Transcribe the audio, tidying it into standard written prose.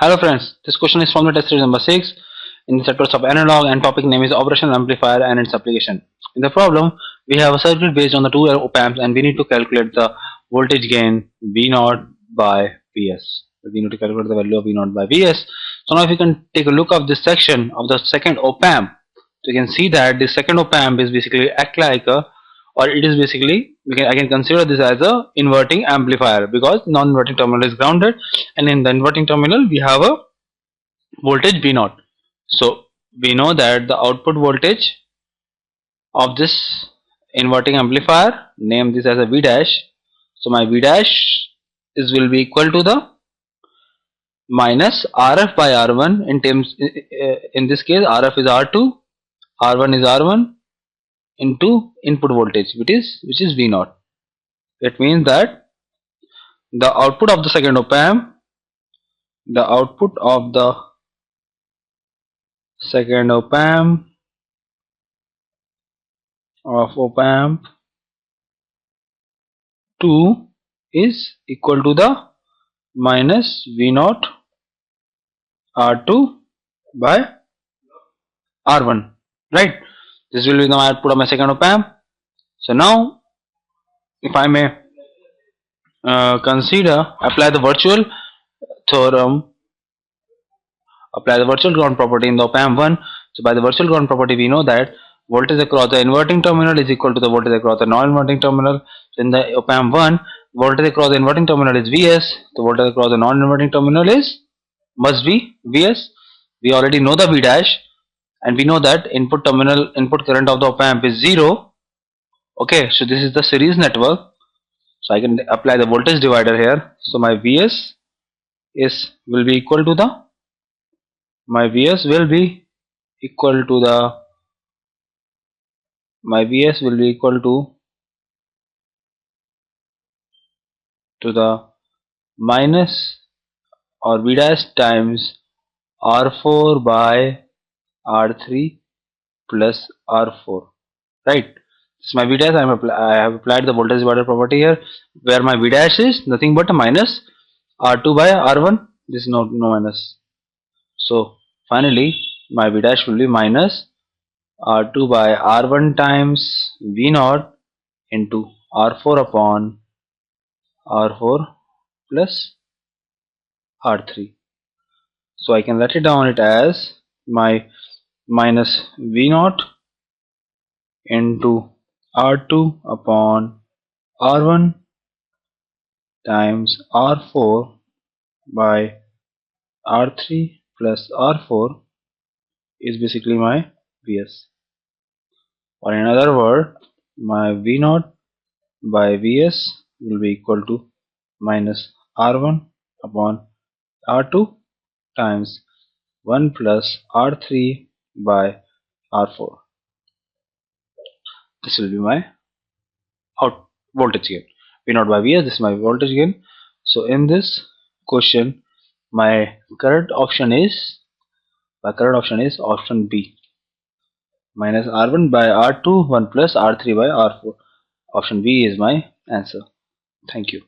Hello friends, this question is from the test series number 6 in the sectors of analog and topic name is operational amplifier and its application. In the problem, we have a circuit based on the two op amps and we need to calculate the voltage gain V0 by Vs. We need to calculate the value of V0 by Vs. So now if you can take a look of this section of the second op amp, so you can see that the second op amp is basically act like a, or it is basically I can consider this as a inverting amplifier because non-inverting terminal is grounded and in the inverting terminal we have a voltage V0. So we know that the output voltage of this inverting amplifier, name this as a V dash. So my V dash will be equal to the minus RF by R1 in this case RF is R2, R1 is R1 into input voltage which is V0. It means that the output of the second op amp, the output of the second op amp of op amp 2 is equal to the minus V0 R2 by R1, right? This will be the output of my second op amp. So now if I may apply the virtual theorem, apply the virtual ground property in the op amp 1. So by the virtual ground property we know that voltage across the inverting terminal is equal to the voltage across the non-inverting terminal. So in the op amp 1, voltage across the inverting terminal is Vs, the voltage across the non-inverting terminal must be Vs. We already know the V dash and we know that input current of the op amp is 0. Okay, so this is the series network. So I can apply the voltage divider here. So my Vs will be equal to the my Vs will be equal to the minus or V dash times R4 by R3 plus R4, right? This is my V dash. I have applied the voltage divider property here, where my V dash is nothing but a minus R2 by R1. This is no minus. So finally my V dash will be minus R2 by R1 times V0 into R4 upon R4 plus R3. So I can write it down it as my minus V0 into R2 upon R1 times R4 by R3 plus R4 is basically my Vs. Or in other words, my V0 by Vs will be equal to minus R1 upon R2 times 1 plus R3 by R4. This will be my voltage gain. V0 by Vs, this is my voltage gain. So in this question, my correct option is option B. Minus R1 by R2, 1 plus R3 by R4. Option B is my answer. Thank you.